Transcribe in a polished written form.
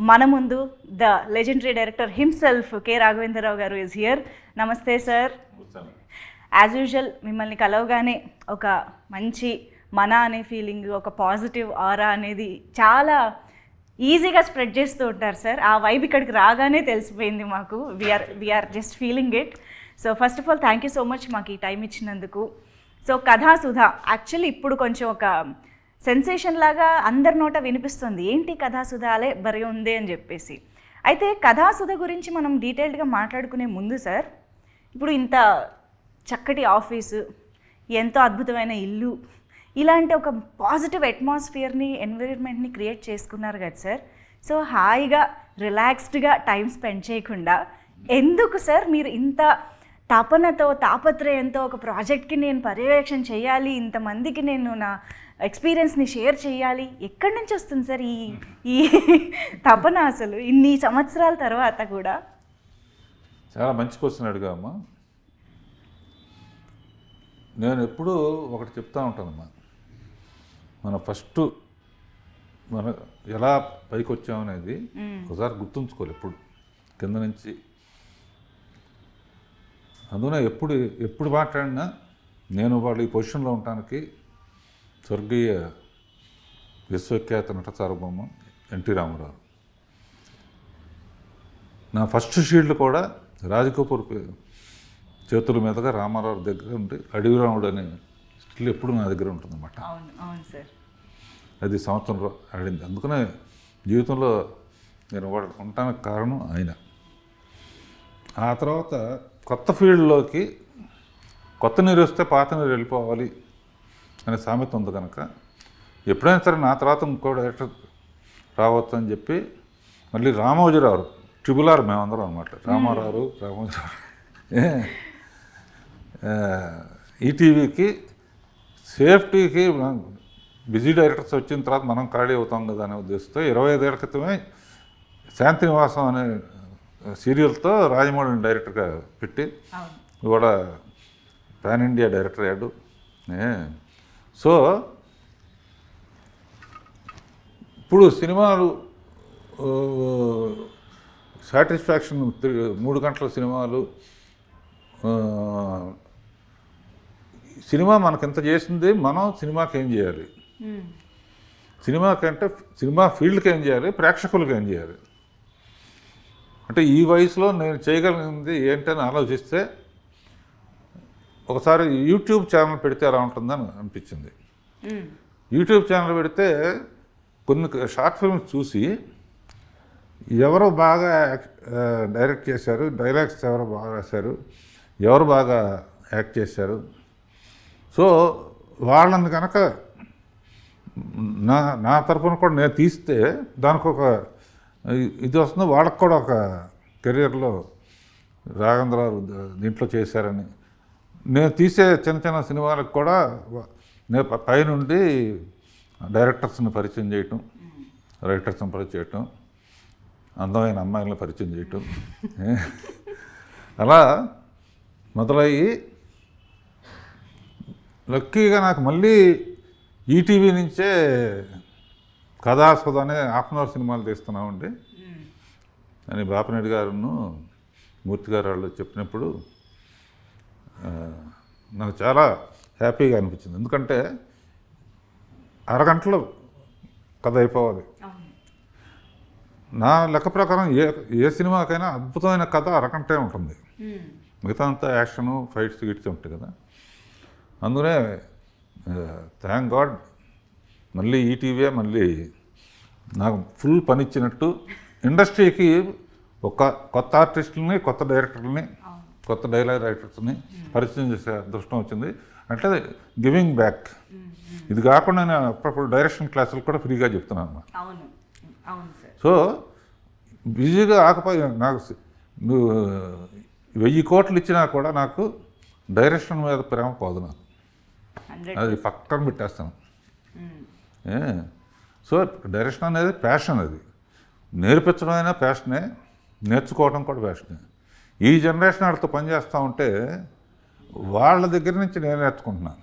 మన ముందు the legendary director himself K Raghavendra Rao గారు ఈజ్ హియర్. నమస్తే సార్. యాజ్ యూజువల్ మిమ్మల్ని కలవగానే ఒక మంచి మన అనే ఫీలింగ్, ఒక పాజిటివ్ ఆరా అనేది చాలా ఈజీగా స్ప్రెడ్ చేస్తూ ఉంటారు సార్. ఆ వైబ్ ఇక్కడికి రాగానే తెలిసిపోయింది మాకు. We are just feeling it. So first of all thank you so much మాకు ఈ టైం ఇచ్చినందుకు. సో కథాసుధ యాక్చువల్లీ ఇప్పుడు కొంచెం ఒక సెన్సేషన్ లాగా అందరి నోట వినిపిస్తుంది, ఏంటి కథాసుధ అలే బరి ఉంది అని చెప్పేసి. అయితే కథాసుధ గురించి మనం డీటెయిల్డ్గా మాట్లాడుకునే ముందు సార్, ఇప్పుడు ఇంత చక్కటి ఆఫీసు, ఎంతో అద్భుతమైన ఇల్లు, ఇలాంటి ఒక పాజిటివ్ అట్మాస్ఫియర్ని, ఎన్విరాన్మెంట్ని క్రియేట్ చేసుకున్నారు కదా సార్. సో హాయిగా రిలాక్స్డ్గా టైం స్పెండ్ చేయకుండా ఎందుకు సార్ మీరు ఇంత తపనతో, తాపత్రయంతో ఒక ప్రాజెక్ట్కి నేను పర్యవేక్షణ చేయాలి, ఇంతమందికి నేను నా ఎక్స్పీరియన్స్ని షేర్ చేయాలి, ఎక్కడి నుంచి వస్తుంది సార్ ఈ తపన అసలు ఇన్ని సంవత్సరాల తర్వాత కూడా? చాలా మంచి క్వశ్చన్ అడిగామ్మా. నేను ఎప్పుడూ ఒకటి చెప్తా ఉంటానమ్మా, మన ఎలా పైకి వచ్చామనేది ఒకసారి గుర్తుంచుకోవాలి ఎప్పుడు, కింద నుంచి. అందున ఎప్పుడు మాట్లాడినా నేను వాళ్ళు ఈ పొజిషన్లో ఉండటానికి స్వర్గీయ విశ్వఖ్యాత నట సార్వభౌమ ఎన్టీ రామారావు. నా ఫస్ట్ షీల్డ్ కూడా రాజకపూర్ చేతుల మీదుగా రామారావు దగ్గర ఉండి అడవిరాముడు అనే స్టిల్ ఎప్పుడు నా దగ్గర ఉంటుందన్నమాట. అది సంవత్సరంలో ఆడింది. అందుకనే జీవితంలో నేను ఉండటానికి కారణం ఆయన. ఆ తర్వాత కొత్త ఫీల్డ్లోకి కొత్త నీరు వస్తే పాత నీరు వెళ్ళిపోవాలి అనే సామెత ఉంది కనుక ఎప్పుడైనా సరే నా తర్వాత ఇంకో డైరెక్టర్ రావచ్చు అని చెప్పి మళ్ళీ రామోజీరావు ట్రిబుల్ మేమందరం అనమాట. రామారావు ఈటీవీకి సేఫ్టీకి బిజీ డైరెక్టర్స్ వచ్చిన తర్వాత మనం ఖాళీ అవుతాం కదా అనే ఉద్దేశంతో 25 ఏళ్ల క్రితమే శాంతినివాసం అనే సీరియల్తో రాజమౌళిని డైరెక్టర్గా పెట్టి కూడా పాన్ ఇండియా డైరెక్టర్ అయ్యాడు. సో ఇప్పుడు సినిమాలు సాటిస్ఫాక్షన్ 3 గంటల సినిమాలు, సినిమా మనకింత చేసింది, మనం సినిమాకి ఏం చేయాలి, సినిమాకంటే సినిమా ఫీల్డ్కి ఏం చేయాలి, ప్రేక్షకులకు ఏం చేయాలి అంటే ఈ వయసులో నేను చేయగలిగింది ఏంటని ఆలోచిస్తే ఒకసారి యూట్యూబ్ ఛానల్ పెడితే ఎలా ఉంటుందని అనిపించింది. యూట్యూబ్ ఛానల్ పెడితే కొన్ని షార్ట్ ఫిల్మ్స్ చూసి ఎవరు బాగా డైరెక్ట్ చేశారు, డైలాగ్స్ ఎవరు బాగా రాశారు, ఎవరు బాగా యాక్ట్ చేశారు, సో వాళ్ళని కనుక నా తరఫున కూడా నేను తీస్తే దానికి ఒక ఇది వస్తుంది, వాళ్ళకు కూడా ఒక కెరియర్లో రాఘవేంద్రరావు దీంట్లో చేశారని. నేను తీసే చిన్న చిన్న సినిమాలకు కూడా నేను పైనుండి డైరెక్టర్స్ని పరిచయం చేయటం, రైటర్స్ని పరిచయం చేయటం, అందమైన అమ్మాయిలను పరిచయం చేయటం, అలా మొదలయ్యి లక్కీగా నాకు మళ్ళీ ఈటీవీ నుంచే కథాసుధ అనే హాఫ్ అన్ అవర్ సినిమాలు తీస్తున్నామండి అని బాపినేడు గారును మూర్తి గారు వాళ్ళు చెప్పినప్పుడు నాకు చాలా హ్యాపీగా అనిపించింది. ఎందుకంటే అరగంటలో కథ అయిపోవాలి. నా లెక్క ప్రకారం ఏ సినిమాకైనా అద్భుతమైన కథ అరగంటే ఉంటుంది, మిగతా అంతా యాక్షను, ఫైట్స్ గిట్స్ ఉంటాయి కదా. అందుకనే థ్యాంక్ గాడ్ మళ్ళీ ఈటీవీ మళ్ళీ నాకు ఫుల్ పని ఇచ్చినట్టు ఇండస్ట్రీకి ఒక కొత్త ఆర్టిస్టులని, కొత్త డైరెక్టర్లని, కొత్త డైలాగ్ రైటర్స్ని పరిచయం చేసే అదృష్టం వచ్చింది. అంటే గివింగ్ బ్యాక్. ఇది కాకుండా నేను అప్పుడప్పుడు డైరెక్షన్ క్లాసులు కూడా ఫ్రీగా చెప్తున్నాను. సో బిజీగా ఆకపోయి నాకు 1000 కోట్లు ఇచ్చినా కూడా నాకు డైరెక్షన్ మీద ప్రేమ పోదు. నాకు అది పక్కన పెట్టేస్తాను. సో డైరెక్షన్ అనేది ప్యాషన్, అది నేర్పించడం అయినా ప్యాషనే, నేర్చుకోవడం కూడా ప్యాషనే. ఈ జనరేషన్ వాళ్ళతో పనిచేస్తూ ఉంటే వాళ్ళ దగ్గర నుంచి నేను నేర్చుకుంటున్నాను.